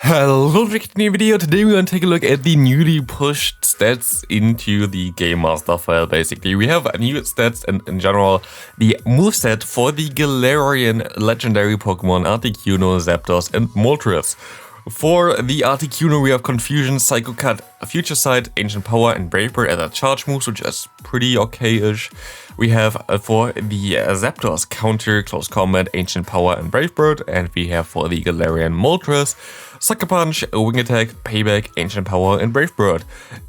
Hello, back to a new video. Today we're going to take a look at the newly pushed stats into the Game Master file. Basically, we have new stats and in general the moveset for the Galarian Legendary Pokemon Articuno, Zapdos and Moltres. For the Articuno, we have Confusion, Psycho Cut, Future Sight, Ancient Power, and Brave Bird as a charge moves, which is pretty okay-ish. We have for the Zapdos Counter, Close Combat, Ancient Power, and Brave Bird. And we have for the Galarian Moltres, Sucker Punch, Wing Attack, Payback, Ancient Power, and Brave Bird.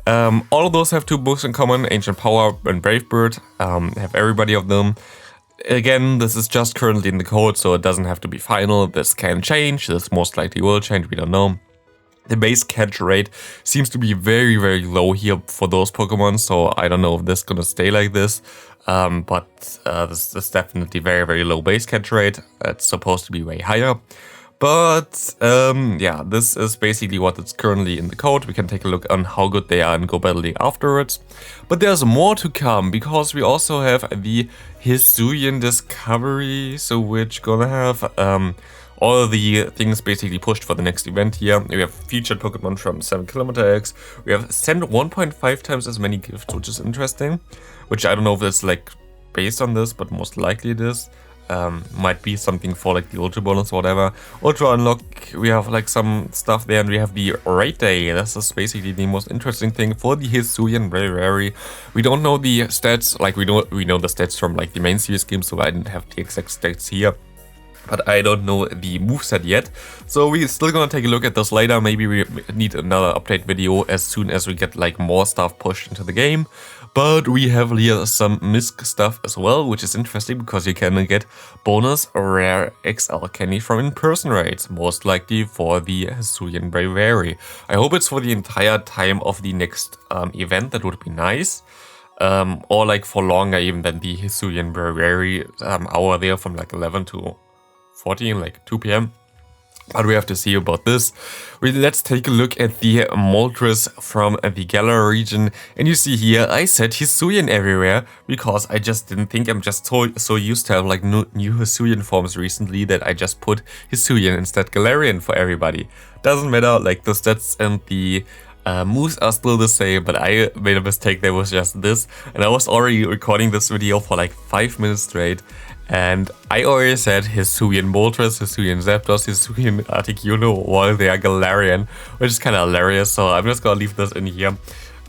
All of those have two moves in common, Ancient Power and Brave Bird. Have everybody of them. Again, this is just currently in the code, so it doesn't have to be final. This can change, this most likely will change, we don't know. The base catch rate seems to be very, very low here for those Pokemon, so I don't know if this is gonna stay like this. But this is definitely very, very low base catch rate. It's supposed to be way higher. But yeah, this is basically what is currently in the code. We can take a look on how good they are and go battling afterwards. But there's more to come, because we also have the Hisuian Discovery, so we're gonna have all the things basically pushed for the next event here. We have featured Pokemon from 7km. We have sent 1.5 times as many gifts, which is interesting. Which I don't know if that's like based on this, but most likely it is. Might be something for like the Ultra bonus or whatever. Ultra Unlock, we have like some stuff there, and we have the Raid Day. This is basically the most interesting thing for the Hisuian Raid. We don't know the stats, like we know the stats from like the main series game, so I didn't have the exact stats here. But I don't know the moveset yet, so we're still gonna take a look at this later. Maybe we need another update video as soon as we get like more stuff pushed into the game. But we have here some MISC stuff as well, which is interesting because you can get bonus rare XL candy from in-person raids, most likely for the Hisuian Bravery. I hope it's for the entire time of the next event, that would be nice. Or like for longer even than the Hisuian Bravery hour there from like 11 to 14, like 2 PM. But we have to see about this. Let's take a look at the Moltres from the Galar region. And you see here, I said Hisuian everywhere because I just didn't think, I'm just so used to have like new Hisuian forms recently that I just put Hisuian instead Galarian for everybody. Doesn't matter, like the stats and the moves are still the same, but I made a mistake. There was just this, and I was already recording this video for like 5 minutes straight. And I already said Hisuian Moltres, Hisuian Zapdos, Hisuian Articuno while they are Galarian, which is kind of hilarious, so I'm just gonna leave this in here.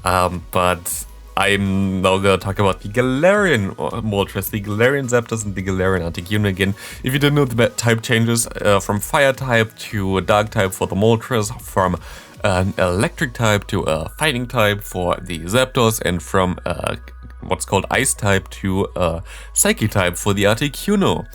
But I'm now gonna talk about the Galarian Moltres, the Galarian Zapdos, and the Galarian Articuno again. If you didn't know the type changes from Fire type to Dark type for the Moltres, from an Electric type to a Fighting type for the Zapdos, and from what's called Ice type to Psychic type for the Articuno.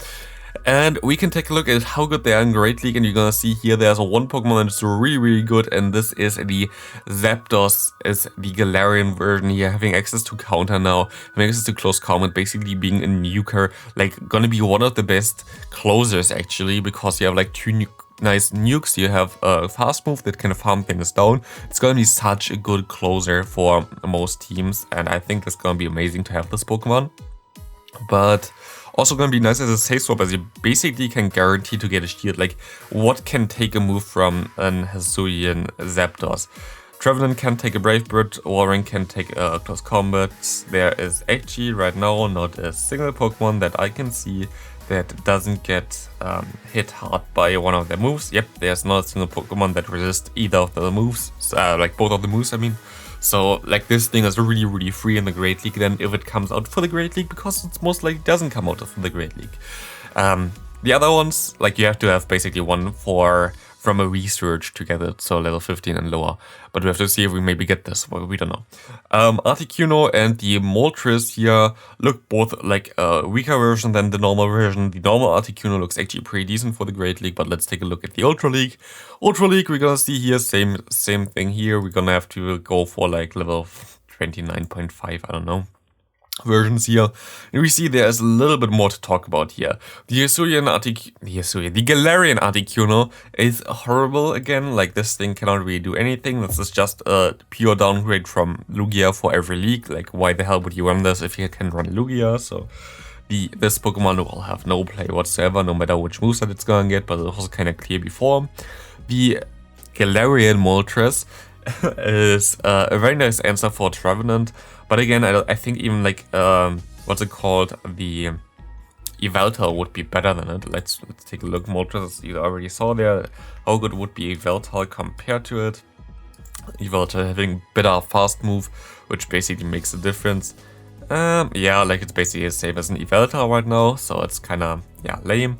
And we can take a look at how good they are in Great League, and you're gonna see here there's one Pokemon that's really, really good, and this is the Zapdos, is the Galarian version here, having access to counter now, having access to close combat, basically being a nuker, like gonna be one of the best closers actually, because you have like two nice nukes. You have a fast move that can farm things down. It's gonna be such a good closer for most teams, and I think it's gonna be amazing to have this Pokemon. But also gonna be nice as a safe swap, as you basically can guarantee to get a shield. Like, what can take a move from an Hisuian Zapdos? Trevenant can take a Brave Bird, Warren can take a Close Combat. There is actually right now not a single Pokemon that I can see that doesn't get hit hard by one of their moves. Yep, there's not a single Pokemon that resists either of the moves, like both of the moves, I mean. So like this thing is really, really free in the Great League then if it comes out for the Great League, because it's most likely doesn't come out for the Great League. The other ones, like you have to have basically one from a research to get it, so level 15 and lower. But we have to see if we maybe get this, well, we don't know. Articuno and the Moltres here look both like a weaker version than the normal version. The normal Articuno looks actually pretty decent for the Great League, but let's take a look at the Ultra League. Ultra League, we're gonna see here, same thing here. We're gonna have to go for like level 29.5, I don't know, versions here, and we see there's a little bit more to talk about here. The Galarian Articuno is horrible again. Like, this thing cannot really do anything. This is just a pure downgrade from Lugia for every league. Like, why the hell would you run this if you can run Lugia? So this Pokemon will have no play whatsoever, no matter which moveset it's gonna get, but it was kind of clear before. The Galarian Moltres is a very nice answer for Trevenant. But again, I think even like, what's it called? The Yveltal would be better than it. Let's take a look. Moltres, you already saw there. How good would be Yveltal compared to it? Yveltal having better fast move, which basically makes a difference. Yeah, like it's basically the same as an Yveltal right now, so it's kind of, yeah, lame.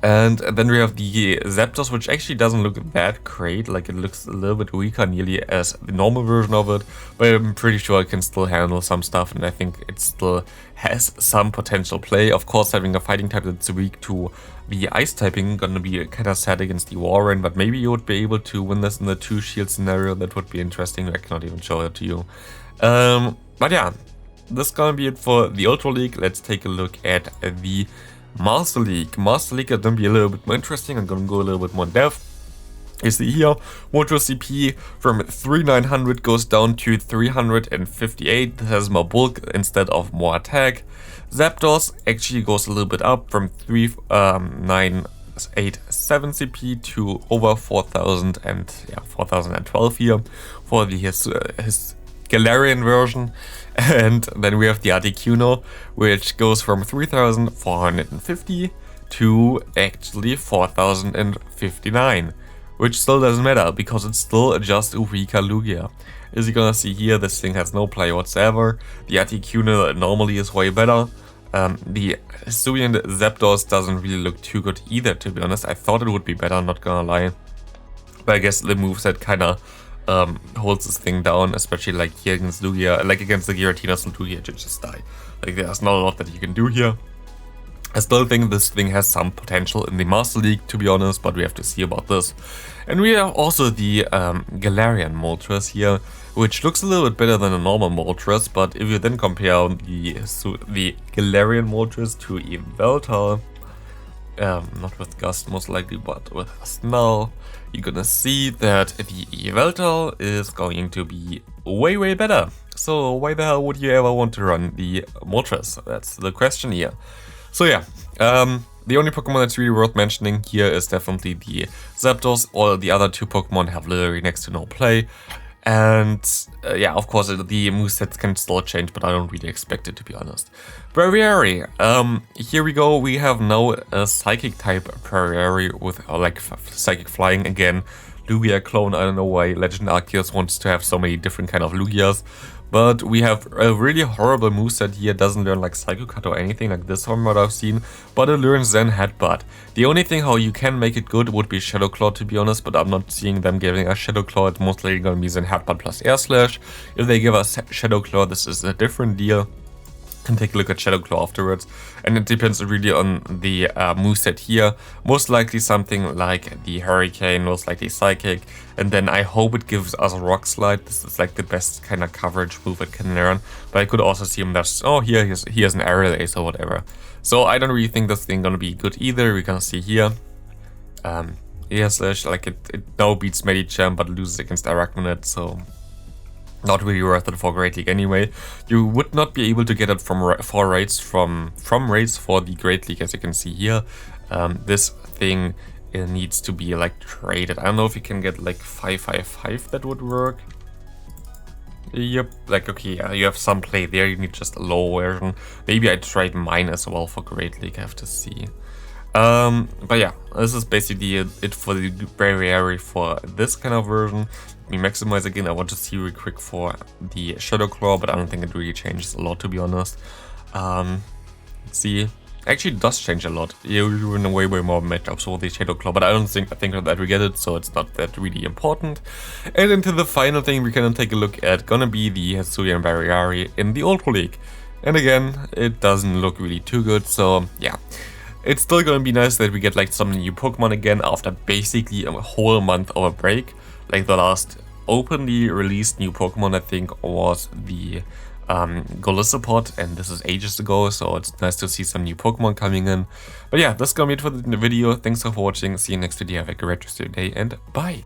And then we have the Zapdos, which actually doesn't look that great, like it looks a little bit weaker nearly as the normal version of it, but I'm pretty sure it can still handle some stuff, and I think it still has some potential play. Of course, having a fighting type that's weak to the ice typing gonna be kind of sad against the Warren, but maybe you would be able to win this in the 2-shield scenario. That would be interesting. I cannot even show it to you. But yeah, this is gonna be it for the Ultra League. Let's take a look at the Master League. Master League is gonna be a little bit more interesting. I'm gonna go a little bit more in depth. You see here, Moltres CP from 3900 goes down to 358. This has more bulk instead of more attack. Zapdos actually goes a little bit up from 3987 CP to over 4000 and 4012 here for his Galarian version. And then we have the Articuno, which goes from 3450 to actually 4059, which still doesn't matter because it's still just a weaker Lugia. As you're gonna see here, this thing has no play whatsoever. The Articuno normally is way better. The Hisuian Zapdos doesn't really look too good either, to be honest. I thought it would be better, not gonna lie. But I guess the moveset kinda holds this thing down, especially like here against Lugia, like against the Giratina and Lugia, to just die. Like there's not a lot that you can do here. I still think this thing has some potential in the Master League, to be honest, but we have to see about this. And we have also the Galarian Moltres here, which looks a little bit better than a normal Moltres, but if you then compare the Galarian Moltres to Yveltal, not with Gust most likely, but with Snell, you're gonna see that the Yveltal is going to be way better. So why the hell would you ever want to run the Moltres? That's the question here. So yeah, the only Pokemon that's really worth mentioning here is definitely the Zapdos. All the other two Pokemon have literally next to no play. And yeah, of course, the movesets can still change, but I don't really expect it, to be honest. Braviary. Here we go. We have now a Psychic type Braviary with like Psychic Flying again. Lugia clone. I don't know why Legend Arceus wants to have so many different kind of Lugias. But we have a really horrible moveset here. Doesn't learn like Psycho Cut or anything like this from what I've seen, but it learns Zen Headbutt. The only thing how you can make it good would be Shadow Claw, to be honest, but I'm not seeing them giving us Shadow Claw. It's mostly gonna be Zen Headbutt plus Air Slash. If they give us Shadow Claw, this is a different deal. Can take a look at Shadow Claw afterwards, and it depends really on the moveset here. Most likely something like the Hurricane, most likely Psychic, and then I hope it gives us a Rock Slide. This is like the best kind of coverage move it can learn, but I could also see him that's, oh, he has an Aerial Ace or whatever. So I don't really think this thing gonna be good either. We can see here, Air Slash, like it now beats Medicham but loses against Arachnoid, so not really worth it for Great League anyway. You would not be able to get it from raids from raids for the Great League, as you can see here. This thing needs to be like traded. I don't know if you can get like 555 that would work. Yep, like okay, yeah, you have some play there. You need just a low version. Maybe I tried mine as well for Great League. I have to see. But yeah, this is basically it for the Braviary for this kind of version. Let me maximize again. I want to see real quick for the Shadow Claw, but I don't think it really changes a lot, to be honest. Let's see. Actually, it does change a lot. You win way more matchups for the Shadow Claw, but I think that we get it, so it's not that really important. And into the final thing we can take a look at, gonna be the Hisuian Raid in the Ultra League. And again, it doesn't look really too good, so yeah. It's still gonna be nice that we get like some new Pokemon again after basically a whole month of a break. Like the last openly released new Pokemon, I think, was the Golisopod, and this is ages ago, so it's nice to see some new Pokemon coming in. But yeah, that's gonna be it for the video. Thanks for watching. See you next video. Have a great rest of your day, and bye!